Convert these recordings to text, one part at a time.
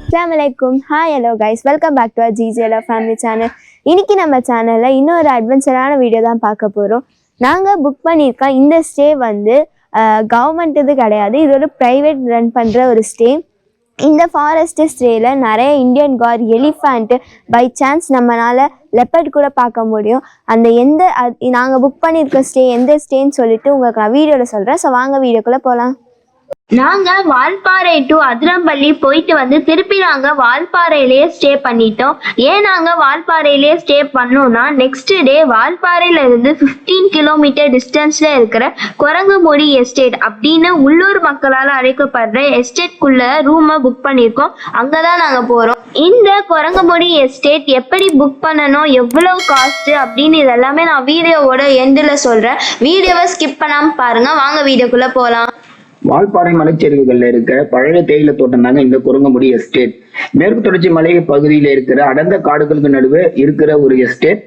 Assalamualaikum. Hi, hello guys. Welcome back to our GGLF family channel. இன்னைக்கு நம்ம சேனல்ல இன்னொரு அட்வென்ச்சரான வீடியோ தான் பார்க்க போறோம். நாங்க புக் பண்ணியிருக்க இந்த ஸ்டே வந்து கவர்மெண்ட் இது கிடையாது. இது ஒரு பிரைவேட் ரன் பண்ற ஒரு ஸ்டே. இந்த ஃபாரஸ்ட் ஸ்டேல நிறைய Indian gaur, elephant, by chance நம்மளால லெப்பர்ட் கூட பார்க்க முடியும். அந்த நாங்கள் புக் பண்ணியிருக்க ஸ்டே எந்த ஸ்டேன்னு சொல்லிட்டு உங்களுக்கு நான் வீடியோவில் சொல்கிறேன். ஸோ வாங்க வீடியோக்குள்ளே போகலாம். நாங்க வால்பாறை டு அதிரம்பள்ளி போயிட்டு வந்து திருப்பி நாங்க வால்பாறையிலேயே ஸ்டே பண்ணிட்டோம். ஏன் நாங்க வால்பாறையிலேயே ஸ்டே பண்ணோம்னா, நெக்ஸ்ட் டே வால்பாறையில இருந்து 15 கிலோமீட்டர் டிஸ்டன்ஸ்ல இருக்கிற குரங்குமொழி எஸ்டேட் அப்படின்னு உள்ளூர் மக்களால் அழைக்கப்படுற எஸ்டேட்குள்ள ரூமை புக் பண்ணியிருக்கோம். அங்கதான் நாங்க போறோம். இந்த குரங்குமொழி எஸ்டேட் எப்படி புக் பண்ணணும், எவ்வளவு காஸ்ட் அப்படின்னு இதெல்லாமே நான் வீடியோவோட எண்டில் சொல்றேன். வீடியோவை ஸ்கிப் பண்ணாம பாருங்க. வாங்க வீடியோக்குள்ள போலாம். வால்பாறை மலைச்சரிவுகள்ல இருக்க பழைய தேயிலை தோட்டம் தாங்க இந்த குரங்குமொழி எஸ்டேட். மேற்கு தொடர்ச்சி மலை பகுதியில இருக்கிற அடர்ந்த காடுகளுக்கு நடுவே இருக்கிற ஒரு எஸ்டேட்.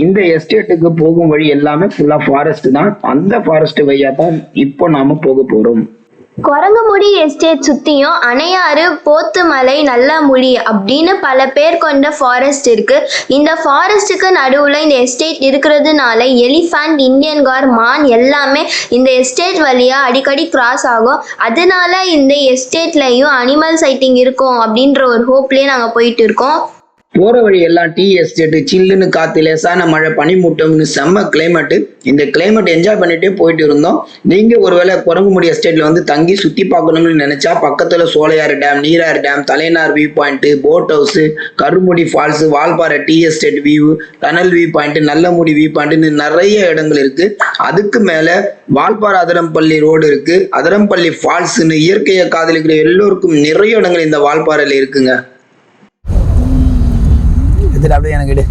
இந்த எஸ்டேட்டுக்கு போகும் வழி எல்லாமே ஃபுல்லா ஃபாரஸ்ட் தான். அந்த ஃபாரஸ்ட் வழியா தான் இப்போ நாம போக போறோம். குரங்குமுடி எஸ்டேட் சுத்தியும் அணையாறு, போத்துமலை, நல்லமுடி அப்படின்னு பல பேர் கொண்ட ஃபாரஸ்ட் இருக்கு. இந்த ஃபாரஸ்டுக்கு நடுவுல இந்த எஸ்டேட் இருக்கிறதுனால எலிஃபண்ட், இந்தியன் கார், மான் எல்லாமே இந்த எஸ்டேட் வழியா அடிக்கடி கிராஸ் ஆகும். அதனால இந்த எஸ்டேட்லயும் அனிமல் சைட்டிங் இருக்கும் அப்படின்ற ஒரு ஹோப்லயே நாங்க போயிட்டு இருக்கோம். போற வழி எல்லாம் டீ எஸ்டேட், சில்லுன்னு காத்து, லேசான மழை, பனிமூட்டம்னு செம்ம கிளைமேட். இந்த கிளைமேட் என்ஜாய் பண்ணிட்டே போயிட்டு இருந்தோம். நீங்க ஒருவேளை குரங்குமுடி எஸ்டேட்ல வந்து தங்கி சுத்தி பார்க்கணும்னு நினைச்சா பக்கத்துல Sholayar dam, Nirar dam, Thalanar view point, boat house, Karumudi falls, Valparai tea estate view, tunnel view point, Nallamudi view பாயிண்ட்னு நிறைய இடங்கள் இருக்கு. அதுக்கு மேல வால்பாறை அதிரம்பள்ளி ரோடு இருக்கு. அதிரம்பள்ளி ஃபால்ஸ்னு இயற்கையை காதலிக்கிற எல்லோருக்கும் நிறைய இடங்கள் இந்த வால்பாறையில இருக்குங்க. அப்படியே எனக்கு எடு,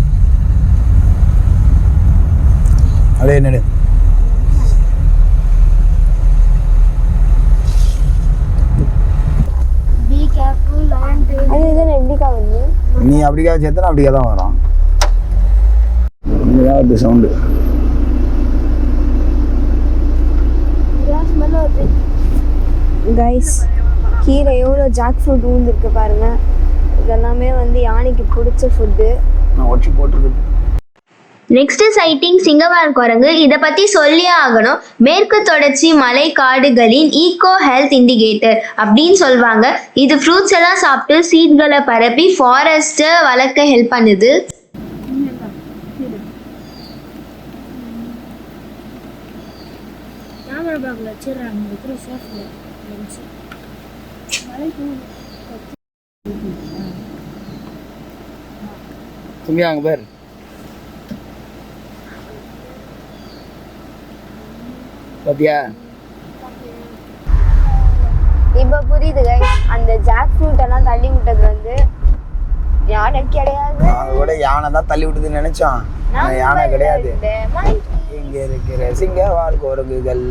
அப்படியே என்னடு. நீ அப்படிக்கா சேர்த்தனா அப்படிக்கா தான் வரும். சவுண்டு கைஸ், கீழே எவ்வளோ ஜாக் ஃப்ரூட் ஊந்துருக்கு பாருங்க. இதெல்லாமே வந்து யானைக்கு பிடிச்ச ஃபுட்டு. நான் ஒட்டி போட்டுருக்கு. நெக்ஸ்ட் சைட்டிங் சிங்கவால் குரங்கு. இதை பத்தி சொல்லியே ஆகணும். மேற்கு தொடர்ச்சி மலை காடுகளின் ஈகோ ஹெல்த் இண்டிகேட்டர் அப்படின்னு சொல்லுவாங்க. இது ஃப்ரூட்ஸ் எல்லாம் சாப்பிட்டு சீட்களை பரப்பி ஃபாரஸ்ட்டை வளர்க்க ஹெல்ப் பண்ணுது. அங்க பேர் பாத்தியா? இப்ப புரியுது கைஸ். அந்த ஜாக் ஃப்ரூட் எல்லாம் தள்ளி விட்டது வந்து யானை கிடையாது. கூட யானை தான் தள்ளி விட்டதுன்னு நினைச்சோம். யானை கிடையாது. இங்க இருக்கிற சிங்கவால் குரங்குகள்.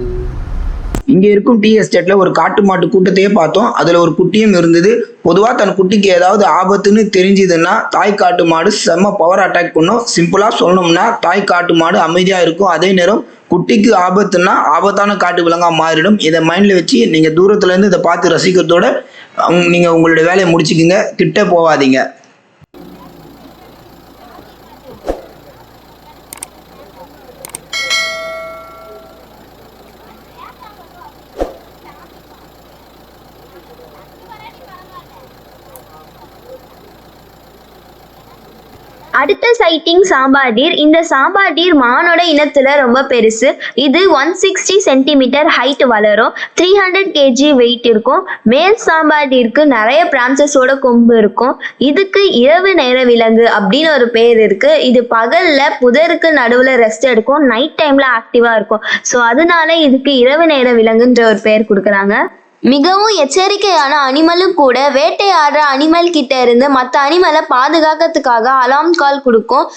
இங்க இருக்கும் டீ எஸ்டேட்ல ஒரு காட்டு மாட்டு கூட்டத்தையே பார்த்தோம். அதுல ஒரு குட்டியும் இருந்தது. பொதுவா தன் குட்டிக்கு ஏதாவது ஆபத்துன்னு தெரிஞ்சதுன்னா தாய் காட்டு மாடு செம்ம பவர் அட்டாக் பண்ணும். சிம்பிளா சொல்லணும்னா தாய் காட்டு மாடு அமைதியா இருக்கும். அதே நேரம் குட்டிக்கு ஆபத்துன்னா ஆபத்தான காட்டு விலங்கா மாறிடும். இதை மைண்ட்ல வச்சு நீங்க தூரத்துல இருந்து இதை பார்த்து ரசிக்கிறதோட நீங்க உங்களுடைய வேலையை முடிச்சுக்குங்க. கிட்ட போவாதீங்க. அடுத்த சைட்டிங் சாம்பார். இந்த சாம்பார் மானோட இனத்துல ரொம்ப பெருசு. இது 160 சென்டிமீட்டர் ஹைட் வளரும். 300 kg வெயிட் இருக்கும். மேல் சாம்பாருக்கு நிறைய பிரான்சஸோட கொம்பு இருக்கும். இதுக்கு இரவு நேர விலங்கு அப்படின்னு ஒரு பேர் இருக்கு. இது பகல்ல புதருக்கு நடுவுல ரெஸ்ட் எடுக்கும், நைட் டைம்ல ஆக்டிவா இருக்கும். ஸோ அதனால இதுக்கு இரவு நேர விலங்குன்ற ஒரு பேர் கொடுக்குறாங்க. மிகவும் எச்சரிக்கையான அனிமலும் கூட. வேட்டையாடுற அனிமல் கிட்ட இருந்து மற்ற அனிமலை பாதுகாக்கிறதுக்காக அலாம் கால் கொடுக்கும்.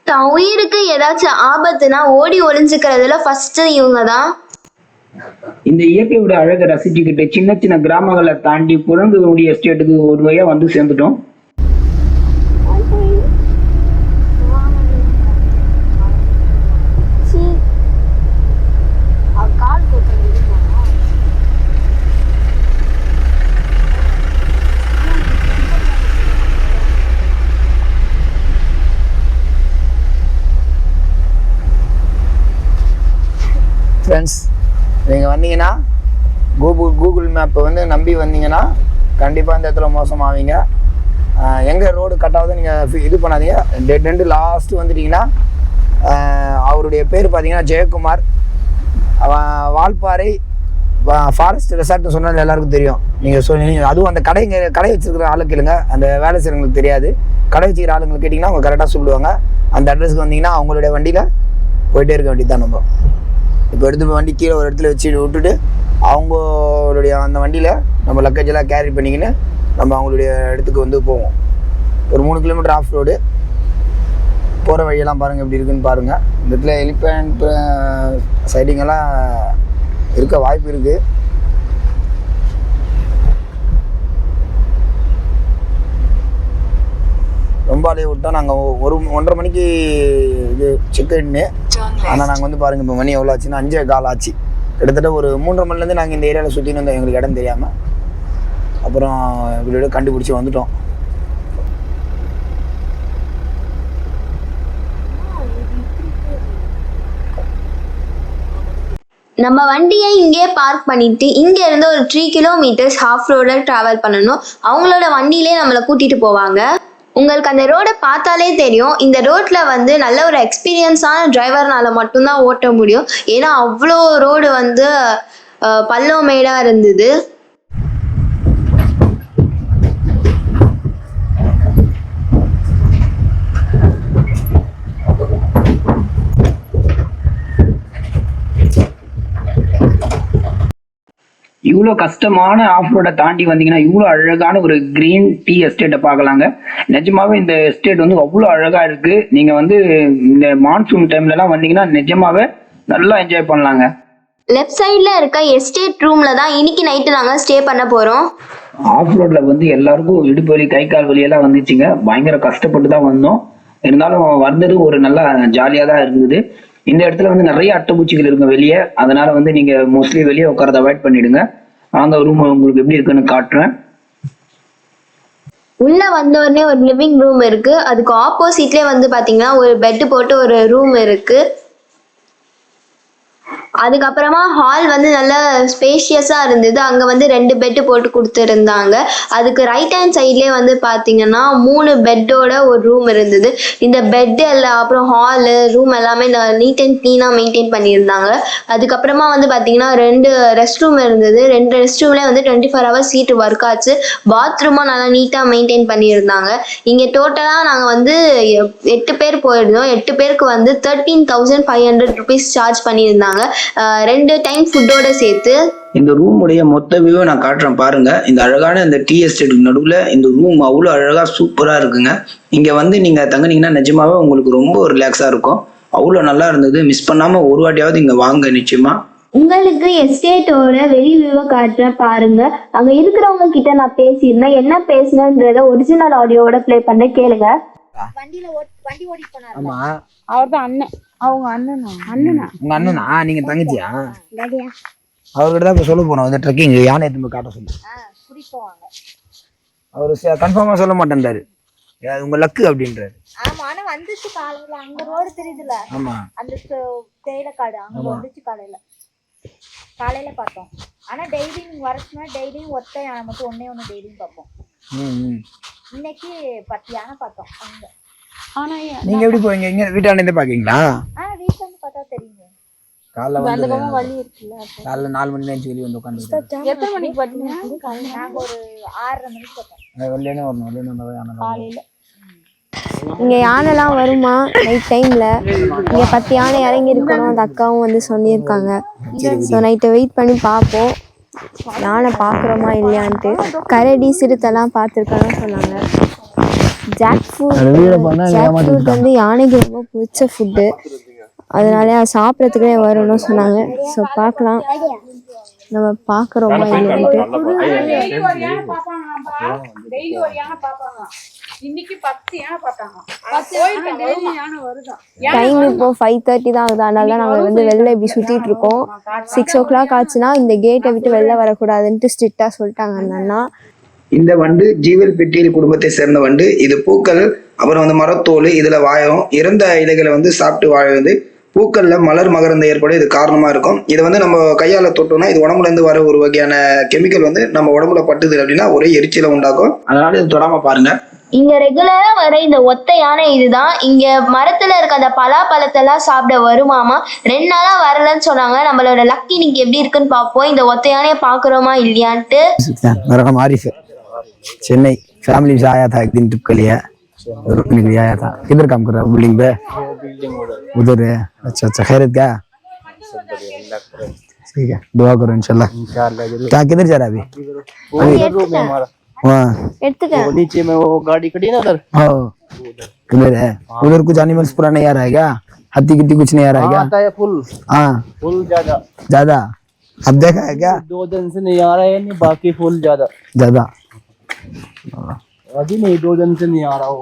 தன் உயிருக்கு ஏதாச்சும் ஆபத்துனா ஓடி ஒளிஞ்சுக்கிறதுல ஃபர்ஸ்ட் இவங்க தான். இந்த இயற்கையோட அழகை ரசிச்சுக்கிட்டு சின்ன சின்ன கிராமங்களை தாண்டி குரங்குமொழி எஸ்டேட்டுக்கு ஒரு வழியா வந்து சேர்ந்துட்டோம். வந்தீங்கன்னா கூகுள் மேப்பை வந்து நம்பி வந்தீங்கன்னா கண்டிப்பாக இந்த இடத்துல மோசமாவீங்க. எங்கே ரோடு கட் ஆகுது நீங்கள் இது பண்ணாதீங்க. டெட் எண்டு லாஸ்ட்டு வந்துட்டிங்கன்னா அவருடைய பேர் பார்த்தீங்கன்னா ஜெயக்குமார். வால்பாறை ஃபாரஸ்ட் ரெசார்ட்னு சொன்னால் எல்லாருக்கும் தெரியும். நீங்கள் சொன்னீங்க அதுவும் அந்த கடை வச்சுருக்கிற ஆளு கேளுங்க, அந்த வேலை செய்கிறவங்களுக்கு தெரியாது. கடை வச்சுக்கிற ஆளுங்களுக்கு கேட்டிங்கன்னா அவங்க கரெக்டாக சொல்லுவாங்க. அந்த அட்ரஸ்க்கு வந்தீங்கன்னா அவங்களுடைய வண்டியில் போயிட்டே இருக்க வேண்டியது தான். நம்ம இப்போ எடுத்து வண்டி கீழே ஒரு இடத்துல வச்சு விட்டுட்டு அவங்களுடைய அந்த வண்டியில் நம்ம லக்கேஜெல்லாம் கேரி பண்ணிக்கின்னு நம்ம அவங்களுடைய இடத்துக்கு வந்து போவோம். ஒரு 3 கிலோமீட்டர் ஆஃப் ரோடு. போகிற வழியெல்லாம் பாருங்கள் எப்படி இருக்குதுன்னு பாருங்கள். இந்த இடத்துல எலிஃபண்ட் சைடிங்கெல்லாம் இருக்க வாய்ப்பு இருக்குது. ரொம்ப அலைய விட்டோம். நாங்கள் 1:30 மணிக்கு இது செக் இன்னு. ஆனால் நாங்கள் வந்து பாருங்கள் இப்போ மணி எவ்வளோ ஆச்சுன்னா 5:15 ஆச்சு. கிட்டத்தட்ட ஒரு 3:30 மணிலேருந்து நாங்கள் இந்த ஏரியாவில் சுற்றின்னு வந்தோம், எங்களுக்கு இடம் தெரியாமல். அப்புறம் இப்படி கண்டுபிடிச்சி வந்துட்டோம். நம்ம வண்டியை இங்கே பார்க் பண்ணிட்டு இங்க இருந்து ஒரு 3 கிலோமீட்டர்ஸ் ஹாஃப் ரோட டிராவல் பண்ணணும். அவங்களோட வண்டியிலே நம்மளை கூட்டிட்டு போவாங்க. உங்களுக்கு அந்த ரோடை பார்த்தாலே தெரியும், இந்த ரோட்ல வந்து நல்ல ஒரு எக்ஸ்பீரியன்ஸான டிரைவர்னால மட்டும்தான் ஓட்ட முடியும். ஏன்னா அவ்வளோ ரோடு வந்து பள்ளம் மேடா இருந்தது. இவ்வளோ கஷ்டமான ஆஃப் ரோடை தாண்டி வந்தீங்கன்னா இவ்வளோ அழகான ஒரு கிரீன் டீ எஸ்டேட்டை பார்க்கலாங்க. நிஜமாவே இந்த எஸ்டேட் வந்து அவ்வளோ அழகா இருக்கு. நீங்க வந்து இந்த மான்சூன் டைம்லலாம் வந்தீங்கன்னா நிஜமாவே நல்லா என்ஜாய் பண்ணலாங்க. லெஃப்ட் சைட்ல இருக்க எஸ்டேட் ரூம்ல தான் இன்னைக்கு நைட்டு நாங்க ஸ்டே பண்ண போறோம். ஆஃப் ரோட்ல வந்து எல்லாருக்கும் இடுப்பு வலி கை கால் வலி எல்லாம் வந்துச்சுங்க. பயங்கர கஷ்டப்பட்டு தான் வந்தோம். இருந்தாலும் வந்தது ஒரு நல்லா ஜாலியாக தான் இருந்தது. இந்த இடத்துல வந்து நிறைய அட்டைப்பூச்சிகள் இருக்கும் வெளியே. அதனால வந்து நீங்க மோஸ்ட்லி வெளியே உட்காரத அவாய்ட் பண்ணிடுங்க. அந்த ரூம் உங்களுக்கு எப்படி இருக்குன்னு காட்டுறேன். உள்ள வந்த உடனே ஒரு லிவிங் ரூம் இருக்கு. அதுக்கு ஆப்போசிட்லயே வந்து பாத்தீங்கன்னா ஒரு பெட் போட்டு ஒரு ரூம் இருக்கு. அதுக்கப்புறமா ஹால் வந்து நல்ல ஸ்பேஷியஸா இருந்தது. அங்க வந்து 2 பெட் போட்டு கொடுத்துருந்தாங்க. அதுக்கு ரைட் ஹேண்ட் சைட்லயே வந்து பாத்தீங்கன்னா 3 பெட்டோட ஒரு ரூம் இருந்தது. இந்த பெட் எல்லாம் அப்புறம் ஹாலு ரூம் எல்லாமே நீட் அண்ட் கிளீனா மெயின்டைன் பண்ணியிருந்தாங்க. அதுக்கப்புறமா வந்து பாத்தீங்கன்னா 2 ரெஸ்ட் ரூம் இருந்தது. 2 ரெஸ்ட் ரூம்ல வந்து 24 ஹவர்ஸ் ஹீட் ஒர்க் ஆச்சு. பாத்ரூமும் நல்லா நீட்டா மெயின்டைன் பண்ணியிருந்தாங்க. இங்க டோட்டலா நாங்க வந்து 8 பேர் போயிருந்தோம். 8 பேருக்கு வந்து 13,500 rupees சார்ஜ் பண்ணியிருந்தாங்க, 2 டைம் ஃபுட்டோட சேர்த்து. இந்த ரூம் உடைய மொத்த வியூவை நான் காட்டுறேன் பாருங்க. இந்த அழகான இந்த டீ எஸ்டேட்டுக்கு நடுவில் இந்த ரூம் அவ்வளோ அழகா சூப்பரா இருக்குங்க. இங்க வந்து நீங்க தங்குனீங்கன்னா நிஜமாவே உங்களுக்கு ரொம்ப ரிலாக்ஸா இருக்கும். அவ்வளோ நல்லா இருந்தது. மிஸ் பண்ணாம ஒரு வாட்டியாவது இங்க வாங்க நிச்சயமா. உங்களுக்கு எஸ்டேட்டோட வெளி வியூவை காட்டுறேன் பாருங்க. அங்க இருக்கிறவங்க கிட்ட நான் பேசியிருந்தேன். என்ன பேசினேன்றத ஒரிஜினல் ஆடியோவோட ப்ளே பண்ண கேளுங்க. வண்டி ஓடிட்டு போனாரு. ஆமா, அவர்தான் அண்ணன். அவங்க அண்ணனா? உங்க அண்ணனா? நீங்க தங்கச்சியா? டாடியா? அவர்கிட்ட தான் இப்ப சொல்ல போனோம். வந்து ட்ரெக்கிங் யானை எடுத்து போய் காட்ட சொல்லி. கூட்டிட்டு போவாங்க. அவரு கன்ஃபார்மா சொல்ல மாட்டேன்றாரு. அது உங்க லக்கு அப்படின்றாரு. ஆமா, ஆனா வந்துச்சு காலையில. அங்க ரோடு தெரியுதுல, ஆமா, அந்த தேயிலை காடு அங்க வந்துச்சு காலையில பார்த்தோம். ஆனா டெய்லியும் வரச்சுன்னா டெய்லியும் ஒத்த யானை மட்டும் ஒண்ணு டெய்லியும் பார்ப்போம். இன்னைக்கு 10 யானை பார்த்தோம் அங்க. ஆனா நீங்க எப்படி போவீங்க? இங்க வீட்டாண்டே பாக்கீங்களா? வீட்டுல இருந்து பார்த்தா தெரியுங்க. காலைல வந்து வழி இருக்குல்ல, காலைல 4 மணி நேரம் வெளியே வந்து உட்காந்து. எத்தனை மணிக்கு பார்த்தீங்க? நாங்க ஒரு 6:30 மணிக்கு பார்த்தோம். வெள்ளையே வரணும் காலையில. இங்க யானைலாம் வருமா நைட் டைம்ல? இங்க 10 யானை இறங்கி இருக்கணும், அந்த அக்காவும் வந்து சொல்லியிருக்காங்க. ஸோ நைட்டை வெயிட் பண்ணி பார்ப்போம் யானை பார்க்குறோமா இல்லையான்ட்டு. கரடி சிறுத்தைலாம் பார்த்துருக்கான்னு சொன்னாங்க. ஜாக் ஃப்ரூட் வந்து யானைக்கு ரொம்ப பிடிச்ச ஃபுட்டு. அதனால அது சாப்பிட்றதுக்கே வரணும்னு சொன்னாங்க. ஸோ பார்க்கலாம் நம்ம பார்க்குறோமா இல்லையான்ட்டு. டைம் இப்போ 5:30 தான் ஆகுது. அதனால தான் நாங்கள் வந்து வெளில இப்படி சுற்றிட்டு இருக்கோம். 6 o'clock ஆச்சுன்னா இந்த கேட்டை விட்டு வெளில வரக்கூடாதுன்ட்டு ஸ்ட்ரிக்டாக சொல்லிட்டாங்க அந்த அண்ணா. இந்த வண்டு ஜீவல் பெட்டியல் குடும்பத்தை சேர்ந்த வண்டு. இது பூக்கள், அப்புறம் வந்து மரத்தோல், இதுல வாயம், இறந்த இலைகளை வந்து சாப்பிட்டு வாழ்வது. பூக்கள்ல மலர் மகரந்த ஏற்பட இது காரணமா இருக்கும். இதை வந்து நம்ம கையால தொட்டோம்னா இது உடம்புல இருந்து வர ஒரு வகையான கெமிக்கல் வந்து நம்ம உடம்புல பட்டுது அப்படின்னா ஒரே எரிச்சலை உண்டாக்கும். அதனால இது தொடாம பாருங்க. இங்க ரெகுலரா வர இந்த ஒத்த யானை இதுதான். இங்க மரத்துல இருக்க அந்த பலாப்பழத்தெல்லாம் சாப்பிட வருமாமா. 2 நாளா வரலன்னு சொன்னாங்க. நம்மளோட லக்கி இன்னைக்கு எப்படி இருக்குன்னு பார்ப்போம். இந்த ஒத்த யானையை பாக்குறோமா இல்லையான்ட்டு. मेरा नाम आरिफ है, चेन्नई फैमिली से आया था एक दिन ट्रिप के लिए, रुकने के लिए आया था। किधर काम कर रहा है? बिल्डिंग पे? उधर है। अच्छा खैरियत क्या? ठीक है, दुआ करो इंशाल्लाह। क्या किधर जा रहा है अभी? वहाँ எடுத்துட்டேன். नीचे में वो गाड़ी खड़ी ना उधर, हाँ किधर है? उधर कुछ एनिमल्स पूरा नहीं आ रहा है क्या? हाथी गिट्टी कुछ नहीं आ रहा है क्या? आता है फुल हाँ फुल ज्यादा। ज्यादा अब देखा है क्या? 2 दिन से नहीं आ रहा है, नहीं बाकी फुल ज्यादा। ज्यादा अभी नहीं, 2 दिन से नहीं आ रहा हो।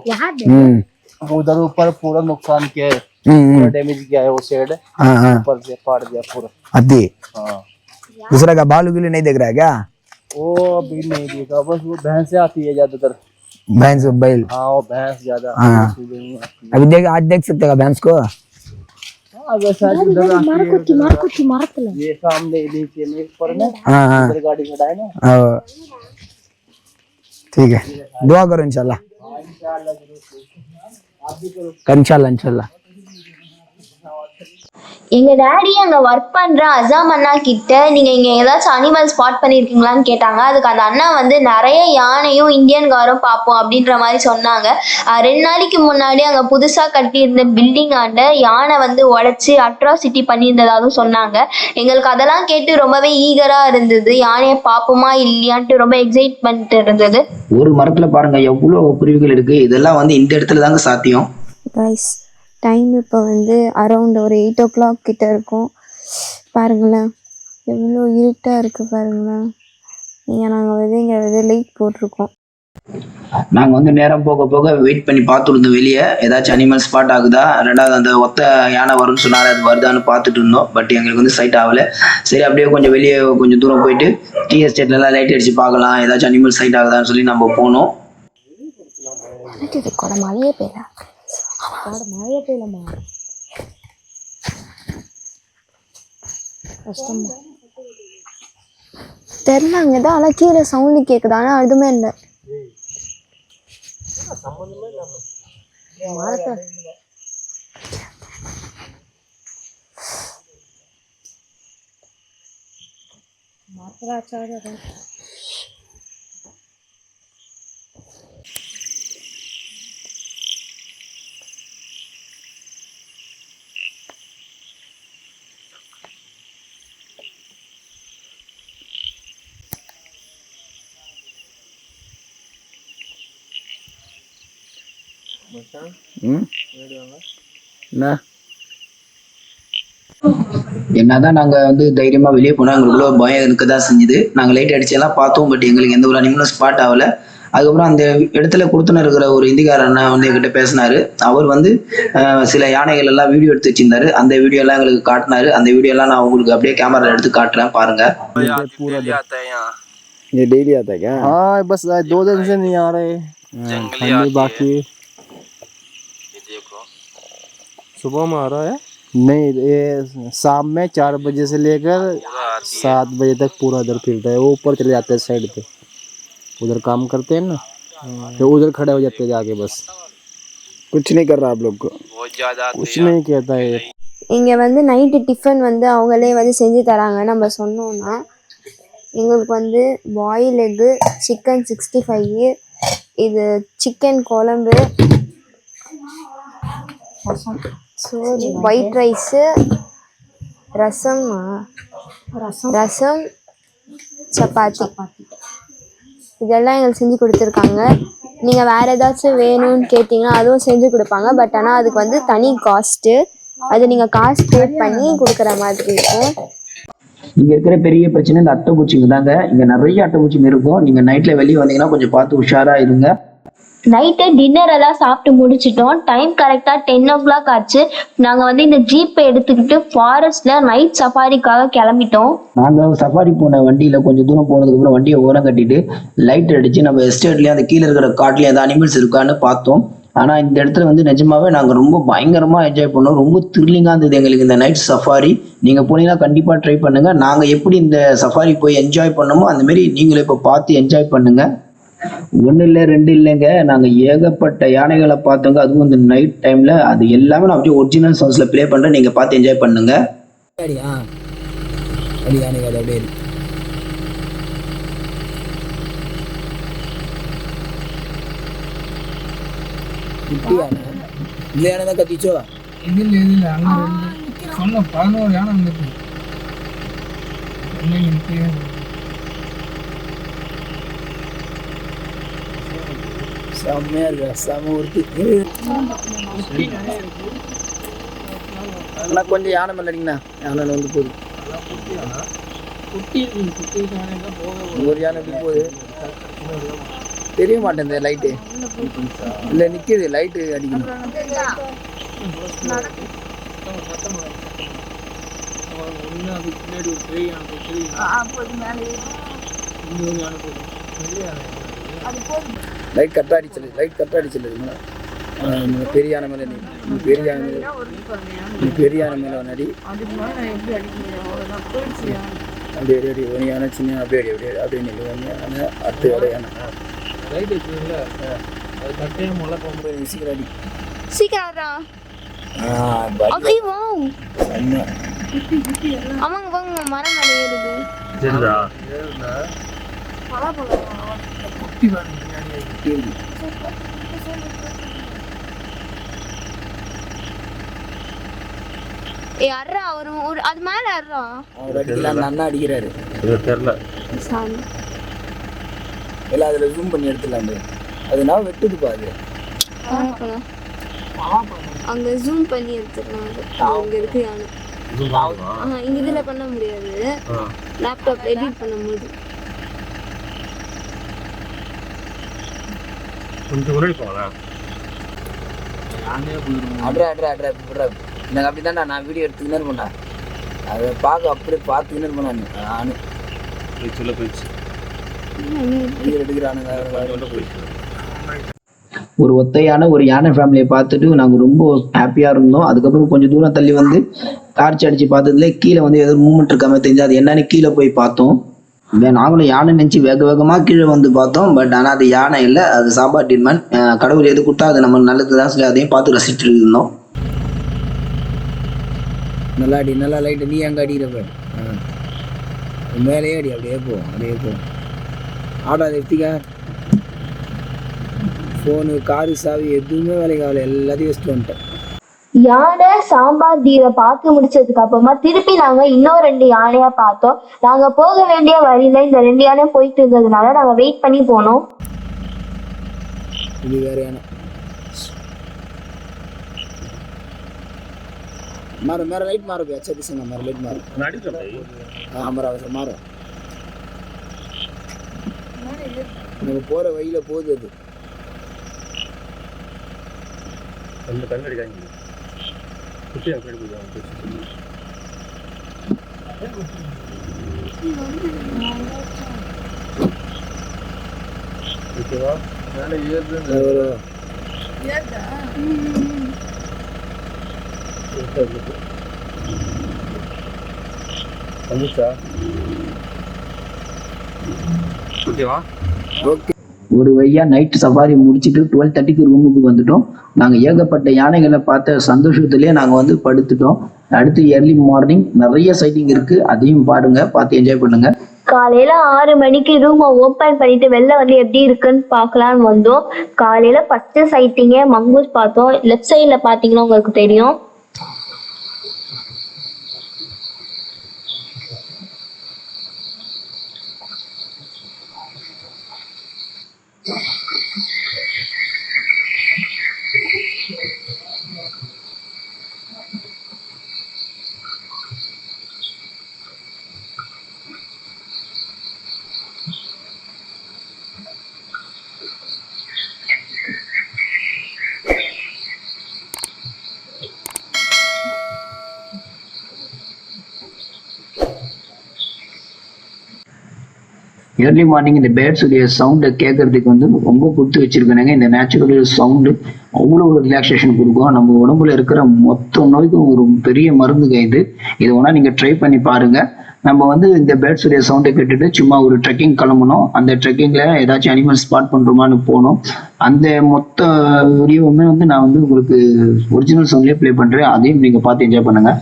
उधर ऊपर पूरा नुकसान किया है, पूरा डैमेज किया है वो शेड, हाँ ऊपर से फाड़ दिया पूरा। हाथी हाँ दूसरा का बालू के लिए नहीं देख रहा है क्या? वो अभी नहीं देखा, बस वो भैंस से आती है ज्यादातर। भैंस बैल? हाँ वो भैंस ज्यादा। हाँ अभी देख, आज देख सकते हो भैंस को? अगर शायद उधर आती है, ये सामने नीचे में ऊपर में हाँ हाँ उधर गाड़ी खड़ा है ना। ठीक है, दुआ करो इंशाल्लाह। इंशाल्लाह எங்க டேடி அங்க ஒர்க் பண்ற அசாம் அண்ணா கிட்ட நீங்க இங்க ஏதாச்சும் அனிமல் ஸ்பாட் பண்ணிருக்கீங்களான்னு கேட்டாங்க. அதுக்கு அந்த அண்ணா வந்து நிறைய யானையும் இந்தியன் காரும் பார்ப்போம் அப்படின்ற மாதிரி சொன்னாங்க. 2 நாளைக்கு முன்னாடி அங்க புதுசா கட்டியிருந்த பில்டிங் ஆண்ட யானை வந்து உடைச்சு அட்ராசிட்டி பண்ணியிருந்ததாகவும் சொன்னாங்க. எங்களுக்கு அதெல்லாம் கேட்டு ரொம்பவே ஈகரா இருந்தது. யானையை பார்ப்போமா இல்லையான்ட்டு ரொம்ப எக்ஸைட்மெண்ட் இருந்தது. ஒரு மரத்துல பாருங்க எவ்வளவு குருவிகள் இருக்கு. இதெல்லாம் வந்து இந்த இடத்துல தாங்க சாத்தியம். கைஸ் டைம் இப்போ வந்து அரௌண்ட் ஒரு 8 o'clock கிட்ட இருக்கும். பாருங்களேன் எவ்வளோ இருட்டாக இருக்குது பாருங்களேன். நாங்கள் வந்து இங்கே வந்து லைட் போட்டிருக்கோம். நாங்க வந்து நேரம் போக போக வெயிட் பண்ணி பார்த்துருந்தோம் வெளியே ஏதாச்சும் அனிமல் ஸ்பாட் ஆகுதா, 2வது அந்த ஒத்த யானை வரும்னு சொன்னாரு, அது வருதான்னு பார்த்துட்டு இருந்தோம். பட் எங்களுக்கு வந்து சைட் ஆகல. சரி அப்படியே கொஞ்சம் வெளியே கொஞ்சம் தூரம் போயிட்டு டீ எஸ்டேட்லாம் லைட் அடிச்சு பார்க்கலாம் ஏதாச்சும் அனிமல் சைட் ஆகுதான்னு சொல்லி நம்ம போனோம். மழையே பெய்யல, மழையே பெய்யலமா, கஷ்டமா தெரில. அங்கே தான் ஆனால் கீழே சவுண்டு கேட்குது, ஆனால் அதுவுமே இல்லை. என்னதான் நாங்க வந்து தைரியமா வெளியே போனா எங்களுக்குள்ள பயம் இருக்கதான் செஞ்சுது. நாங்க லைட் அடிச்செல்லாம் பார்த்தோம், பட் எங்களுக்கு எந்த ஒரு அனிமலும் ஸ்பாட் ஆகல. அதுக்கப்புறம் அந்த இடத்துல கொடுத்துன்னு இருக்கிற ஒரு இந்திக்கார அண்ணா வந்து என்கிட்ட பேசினாரு. அவர் வந்து சில யானைகள் எல்லாம் வீடியோ எடுத்து வச்சிருந்தாரு. அந்த வீடியோ எல்லாம் எங்களுக்கு காட்டினாரு. அந்த வீடியோ எல்லாம் நான் உங்களுக்கு அப்படியே கேமரா எடுத்து காட்டுறேன் பாருங்க. ये डेली आता है क्या? हाँ बस 2 दिन से नहीं आ रहे, बाकी सुबह में आ रहा है। नहीं ये शाम में 4 बजे से लेकर 7 बजे तक पूरा इधर फिरता है। वो ऊपर चले जाते हैं साइड पे, उधर काम करते हैं ना, तो उधर खड़े हो जाते हैं जाके। बस कुछ नहीं कर रहा आप लोग को? कुछ नहीं कहता है। இங்கே வந்து நைட்டு டிஃபன் வந்து அவங்களே வந்து செஞ்சு தராங்க. நம்ம சொன்னோன்னா எங்களுக்கு வந்து பாயில் எக்கு, சிக்கன் 65, இது சிக்கன் குழம்பு, சோறு, ஒயிட் ரைஸு, ரசம், சப்பாத்தி, இதெல்லாம் எங்களுக்கு செஞ்சு கொடுத்துருக்காங்க. நீங்கள் வேறு ஏதாச்சும் வேணும்னு கேட்டிங்கன்னா அதுவும் செஞ்சு கொடுப்பாங்க. பட் ஆனால் அதுக்கு வந்து தனி காஸ்ட்டு, அது நீங்கள் காசு பே பண்ணி கொடுக்குற மாதிரி இருக்கும். இங்க இருக்கிற பெரிய பிரச்சனை இந்த அட்டைப்பூச்சிங்க தாங்க. இங்க நிறைய அட்டைப்பூச்சிங்க இருக்கும். நீங்க நைட்ல வெளியே வந்தீங்கன்னா கொஞ்சம் பார்த்து உஷாரா இருங்க. நைட்டு டின்னர் எல்லாம் சாப்பிட்டு முடிச்சிட்டோம். டைம் கரெக்டாக 10 o'clock ஆச்சு. நாங்கள் வந்து இந்த ஜீப்பை எடுத்துக்கிட்டு ஃபாரஸ்ட்ல நைட் சஃபாரிக்காக கிளம்பிட்டோம். நாங்கள் சஃபாரி போன வண்டியில கொஞ்சம் தூரம் போனதுக்கு அப்புறம் வண்டியை ஓரம் கட்டிட்டு லைட் அடிச்சு நம்ம எஸ்டேட்லயும் அந்த கீழே இருக்கிற காட்டுலயும் ஏதாவது அனிமல்ஸ் இருக்கான்னு பார்த்தோம். ஆனால் இந்த இடத்துல வந்து நிஜமாவே நாங்கள் ரொம்ப பயங்கரமாக என்ஜாய் பண்ணோம். ரொம்ப த்ரில்லிங்காக இருந்தது எங்களுக்கு இந்த நைட் சஃபாரி. நீங்கள் போனீங்கன்னா கண்டிப்பாக ட்ரை பண்ணுங்கள். நாங்கள் எப்படி இந்த சஃபாரி போய் என்ஜாய் பண்ணோமோ அந்தமாரி நீங்களும் இப்போ பார்த்து என்ஜாய் பண்ணுங்கள். ஒன்று இல்லை ரெண்டு இல்லைங்க, நாங்கள் ஏகப்பட்ட யானைகளை பார்த்தோங்க. அதுவும் இந்த நைட் டைமில் அது எல்லாமே நான் அப்படியே ஒரிஜினல் சவுண்ட்ஸில் ப்ளே பண்ணுறேன். நீங்கள் பார்த்து என்ஜாய் பண்ணுங்கள். யானைகள் அப்படியே குட்டி யானை இந்த யானை தான் கத்திச்சோ. இதில் அங்கே சொன்ன 11 யானை வந்துருக்கு. செம்மையா இருக்கா, செம்ம ஒருத்தி. ஆனால் கொஞ்சம் யானை மேலே அடிங்கண்ணா, யானை வந்து போகுது. ஒரு யானை எப்படி போகுது தெரிய மாட்டேன். லைட்டு இல்லை நிற்கிது, லைட்டு அடிக்கணும். லைட் கரெக்டாக அடிச்சது, லைட் கரெக்டாக அடிச்சது. பெரிய யானை மேலே நீ பெரிய யானை மேலே நீ பெரிய யானை மேலே நடி அப்படியே அடி ஒரு யானை சின்ன அப்படியே அப்படியே அப்படியே நின்று யானை அடுத்து வேலை யானை லைட் வச்சுருங்களா அது கட்டையாக மழை போகும்போது சீக்கிரம் அடி சீக்கிரம் ஆமாங்க போங்க, மரம் மேலே ஏறுது. ஏ அர்றா ஒரு அது மேல அர்றா அவர் அடிக்கலாம், அந்த அண்ணா அடிக்கிறாரு தெரியல. சாமி எல்லாம் அதில் ஜூம் பண்ணி எடுத்துடலாம். அது நான் வெட்டுதுப்பா. அது அங்க ஜூம் பண்ணி எடுத்துடலாம். அங்க இருக்கு யானை. இங்க இதுல பண்ண முடியாது, லேப்டாப் எடிட் பண்ணும்போது. கொஞ்சம் முன்னாடி போகலாம். அட்ரா அட்ரா அட்ரா விட்றா. எனக்கு அப்படி தான்டா நான் வீடியோ எடுத்துக்கினே இருப்பேன்டா. அதை பார்க்க அப்படியே பார்த்துக்கினே இருப்பேன் நான். சொல்ல போயிடுச்சு வீடியோ எடுக்கிறானுங்க. ஒரு ஒத்தையான ஒரு யானை ஃபேமிலியை பார்த்துட்டு நாங்கள் ரொம்ப ஹாப்பியாக இருந்தோம். அதுக்கப்புறம் கொஞ்சம் தூரம் தள்ளி வந்து டார்ச் அடித்து பார்த்ததுல கீழே வந்து ஏதோ மூமெண்ட் இருக்காம தெரிஞ்சு அது என்னன்னு கீழே போய் பார்த்தோம். நாங்களும் யானை நினச்சி வேக வேகமாக கீழே வந்து பார்த்தோம். பட் ஆனால் அது யானை இல்லை, அது சாம்பார் மேன். கடவுள் எது கொடுத்தா அது நம்ம நல்லது தான் சொல்லி அதையும் பார்த்து ரசிச்சுட்டு இருந்தோம். நல்லா அடி, நல்லா லைட்டு. நீ அங்கே அடிக்கிறப்ப மேலேயே அடி, அப்படியே போ அப்படியே போ. ஆடாது எடுத்திக்க. ஃபோனு காரு சாவி எதுவுமே வேலைக்கு ஆகலை, எல்லாத்தையும் வச்சுட்டு வந்துட்டேன். யானை சாம்பார் தீரை பார்த்து முடிச்சதுக்கு அப்புறமா திருப்பி நாங்க இன்னும் 2 யானையா பார்த்தோம். நாங்க போக வேண்டிய வழியில இந்த 2 யானை போயிட்டு இருந்ததுனால நாங்க வெயிட் பண்ணி போனோம். இது வேற யானை. மாறு மேற லைட் மாறு பே. சரி சங்க மாறு லைட் மாறு. ஆமாரா அவசரம் மாறு. நம்ம போற வழியில போகுது அது. அந்த கண்ணாடி காஞ்சி குட்டியா கேடுவாங்க. ஓகேவா மேலே ஏறுது ஏறுதா வந்துச்சா ஓகேவா. ஓகே, ஒரு வழியா நைட் சஃபாரி முடிச்சுட்டு 12:30க்கு ரூமுக்கு வந்துட்டோம். நாங்கள் ஏகப்பட்ட யானைகளை பார்த்த சந்தோஷத்துலேயே நாங்கள் வந்து படுத்துட்டோம். அடுத்து ஏர்லி மார்னிங் நிறைய சைட்டிங் இருக்குது, அதையும் பாருங்கள், பார்த்து என்ஜாய் பண்ணுங்க. காலையில 6 மணிக்கு ரூமை ஓப்பன் பண்ணிட்டு வெளில வந்து எப்படி இருக்குன்னு பார்க்கலான்னு வந்தோம். காலையில ஃபர்ஸ்ட் சைட்டிங்கே மங்கூஸ் பார்த்தோம். லெஃப்ட் சைட்ல பாத்தீங்கன்னா உங்களுக்கு தெரியும். ஏர்லி மார்னிங் இந்த பேர்ட்ஸுடைய சவுண்டை கேட்கறதுக்கு வந்து ரொம்ப கொடுத்து வச்சிருக்கானுங்க. இந்த நேச்சுரல் சவுண்டு அவ்வளோ ஒரு ரிலாக்ஸேஷன் கொடுக்கும். நம்ம உடம்புல இருக்கிற மொத்த நோய்க்கும் ஒரு பெரிய மருந்துங்க இது. இது வேணா நீங்கள் ட்ரை பண்ணி பாருங்க. நம்ம வந்து இந்த பேர்ட்ஸுடைய சவுண்டை கேட்டுட்டு சும்மா ஒரு ட்ரெக்கிங் கிளம்பணும். அந்த ட்ரெக்கிங்கில் ஏதாச்சும் அனிமல் ஸ்பாட் பண்ணுறோமான்னு போனோம். அந்த மொத்த வீடியோவுமே வந்து நான் வந்து உங்களுக்கு ஒரிஜினல் சவுண்ட்லேயே ப்ளே பண்ணுறேன். அதையும் நீங்கள் பார்த்து என்ஜாய் பண்ணுங்கள்.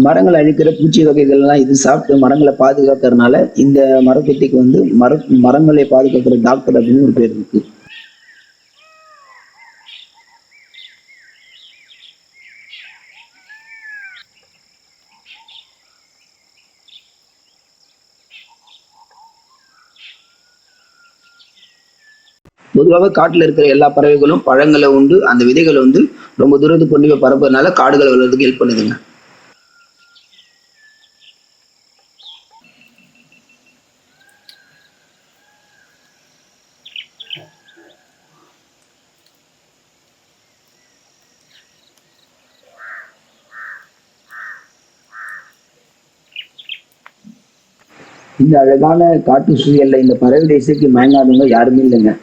மரங்களை அழிக்கிற பூச்சி வகைகள்லாம் இது சாப்பிட்டு மரங்களை பாதுகாக்கிறதுனால இந்த மரக்குத்திக்கு வந்து மரங்களை பாதுகாக்கிற டாக்டர் அப்படின்னு ஒரு பேர் இருக்கு. பொதுவாக காட்டுல இருக்கிற எல்லா பறவைகளும் பழங்களை உண்டு அந்த விதைகளை வந்து ரொம்ப தூரத்துக்கு கொண்டு போய் பரப்புறதுனால காடுகள் வளர்றதுக்கு ஹெல்ப் பண்ணுதுங்க. இந்த அழகான காட்டு சூழல்ல இந்த பறவை இசைக்கு மயங்காதவங்க யாருமே இல்லைங்க.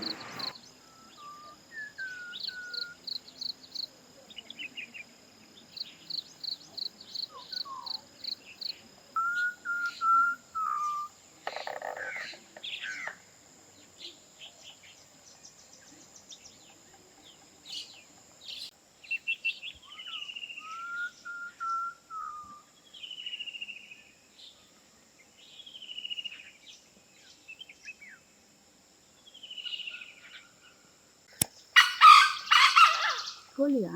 கோழியா?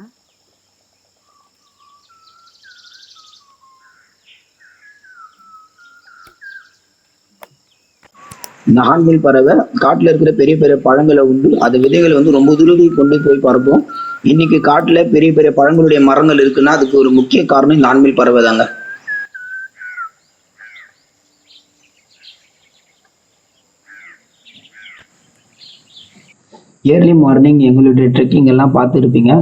இந்த ஆண்மீல் பறவை காட்டுல இருக்கிற பெரிய பெரிய பழங்களை உண்டு அது விதைகளை வந்து ரொம்ப தூரத்துக்கு கொண்டு போய் பரப்போம். இன்னைக்கு காட்டுல பெரிய பெரிய பழங்களுடைய மரங்கள் இருக்குன்னா அதுக்கு ஒரு முக்கிய காரணம் இந்த ஆண்மீல் பறவை தாங்க. இயர்லி மார்னிங் எங்களுடைய ட்ரெக்கிங் எல்லாம் பார்த்துருப்பீங்க.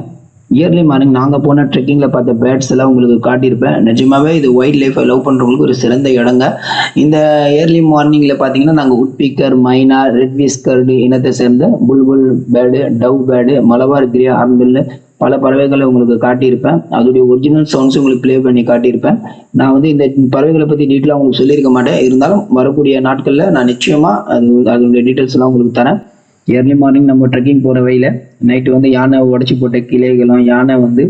இயர்லி மார்னிங் நாங்கள் போன ட்ரெக்கிங்கில் பார்த்த பேர்ட்ஸ் எல்லாம் உங்களுக்கு காட்டியிருப்பேன். நிஜமாவே இது வைல்ட் லைஃபை லவ் பண்ணுறவங்களுக்கு ஒரு சிறந்த இடங்க. இந்த இயர்லி மார்னிங்கில் பார்த்தீங்கன்னா நாங்கள் உட்பீக்கர், மைனா, ரெட் விஸ்கர்டு இனத்தை சேர்ந்த bulbul bird, dove bird, Malabar grey hornbill பல பறவைகளை உங்களுக்கு காட்டியிருப்பேன். அதோடைய ஒரிஜினல் சவுண்ட்ஸ் உங்களுக்கு ப்ளே பண்ணி காட்டியிருப்பேன். நான் வந்து இந்த பறவைகளை பற்றி டீட்டெயிலாக உங்களுக்கு சொல்லியிருக்க மாட்டேன். இருந்தாலும் வரக்கூடிய நாட்களில் நான் நிச்சயமாக அதனுடைய டீட்டெயில்ஸ் எல்லாம் உங்களுக்கு தரேன். ஏர்லி மார்னிங் நம்ம ட்ரெக்கிங் போகிற வழியில் நைட்டு வந்து யானை உடச்சி போட்ட கிளைகளும் யானை வந்து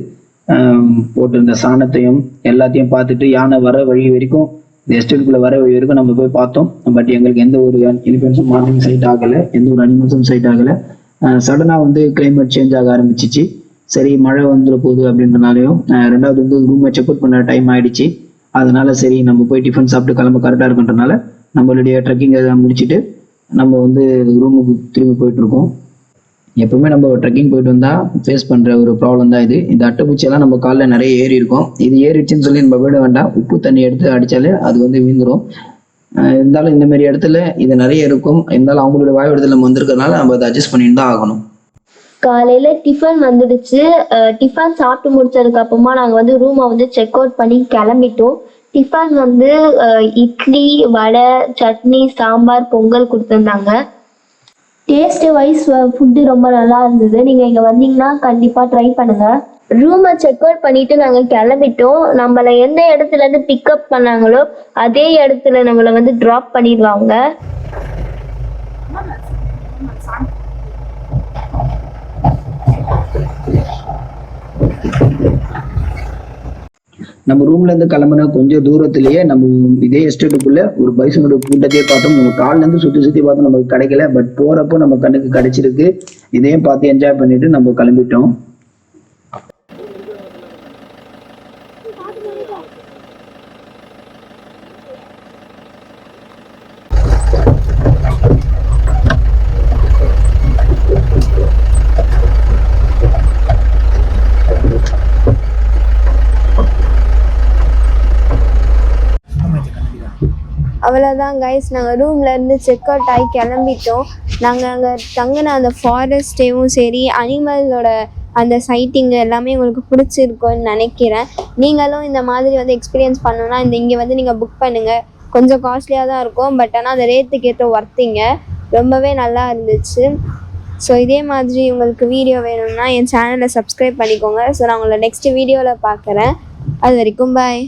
போட்டிருந்த சாணத்தையும் எல்லாத்தையும் பார்த்துட்டு யானை வர வழி வரைக்கும் இந்த எஸ்டேட்டுக்குள்ளே வர வழி வரைக்கும் நம்ம போய் பார்த்தோம். பட் எங்களுக்கு எந்த ஒரு எலிஃபென்ட்ஸும் மார்னிங் சைட் ஆகலை, எந்த ஒரு அனிமல்ஸும் சைட் ஆகலை. சடனாக வந்து கிளைமேட் சேஞ்ச் ஆக ஆரம்பிச்சிச்சு. சரி மழை வந்துட போகுது அப்படின்றனாலையும் ரெண்டாவது வந்து ரூமை செக் அவுட் பண்ண டைம் ஆகிடுச்சு. அதனால சரி நம்ம போய் டிஃபன் சாப்பிட்டு கிளம்ப கரெக்டாக இருக்குன்றனால நம்மளுடைய ட்ரெக்கிங்கை முடிச்சுட்டு நம்ம வந்து ரூமுக்கு திரும்பி போயிட்டுருக்கோம். எப்பவுமே நம்ம ட்ரெக்கிங் போயிட்டு வந்தால் ஃபேஸ் பண்ணுற ஒரு ப்ராப்ளம் தான் இது. இந்த அட்டைப்பூச்சியெல்லாம் நம்ம காலில் நிறைய ஏறி இருக்கும். இது ஏறிடுச்சுன்னு சொல்லி நம்ம விட வேண்டாம். உப்பு தண்ணி எடுத்து அடித்தாலே அது வந்து வீந்துடும். இருந்தாலும் இந்த மாதிரி இடத்துல இது நிறைய இருக்கும். இருந்தாலும் அவங்களோட வாயு இடத்துல நம்ம வந்திருக்கிறதுனால நம்ம அதை அட்ஜஸ்ட் பண்ணிட்டு தான் ஆகணும். காலையில டிஃபன் வந்துடுச்சு. டிஃபன் சாப்பிட்டு முடிச்சதுக்கு அப்புறமா நாங்க வந்து ரூமை வந்து செக் அவுட் பண்ணி கிளம்பிட்டோம். டிஃபன் வந்து இட்லி, வடை, சட்னி, சாம்பார், பொங்கல் கொடுத்துருந்தாங்க. டேஸ்ட் வைஸ் ஃபுட்டு ரொம்ப நல்லா இருந்தது. நீங்க இங்க வந்தீங்கன்னா கண்டிப்பா ட்ரை பண்ணுங்க. ரூமை செக் அவுட் பண்ணிட்டு நாங்க கிளம்பிட்டோம். நம்மள எந்த இடத்துல இருந்து பிக்கப் பண்ணாங்களோ அதே இடத்துல நம்மள வந்து டிராப் பண்ணிடுவாங்க. நம்ம ரூம்ல இருந்து கிளம்புன கொஞ்சம் தூரத்திலேயே நம்ம இதே எஸ்டேட்டுக்குள்ள ஒரு பைசனோட கூட்டத்தையே பார்த்தோம். நம்ம கால்ல இருந்து சுத்தி பார்த்தோம், நமக்கு கிடைக்கல. பட் போறப்போ நம்ம கண்ணுக்கு கிடைச்சிருக்கு. இதையும் பார்த்து என்ஜாய் பண்ணிட்டு நம்ம கிளம்பிட்டோம். அவ்வளோதான் கைஸ், நாங்கள் ரூம்லேருந்து செக் அவுட் ஆகி கிளம்பிட்டோம். நாங்கள் அங்கே தங்கின அந்த ஃபாரஸ்ட்டையும் சரி அனிமலோட அந்த சைட்டிங் எல்லாமே உங்களுக்கு பிடிச்சிருக்கும்னு நினைக்கிறேன். நீங்களும் இந்த மாதிரி வந்து எக்ஸ்பீரியன்ஸ் பண்ணணுன்னா இங்கே வந்து நீங்கள் புக் பண்ணுங்கள். கொஞ்சம் காஸ்ட்லியாக தான் இருக்கும். பட் ஆனால் அந்த ரேட்டுக்கு ஏற்ற ஒர்த்திங்க, ரொம்பவே நல்லா இருந்துச்சு. ஸோ இதே மாதிரி உங்களுக்கு வீடியோ வேணும்னா என் சேனலை சப்ஸ்கிரைப் பண்ணிக்கோங்க. ஸோ நான் உங்களை நெக்ஸ்ட் வீடியோவில் பார்க்குறேன். அது வரைக்கும் பாய்.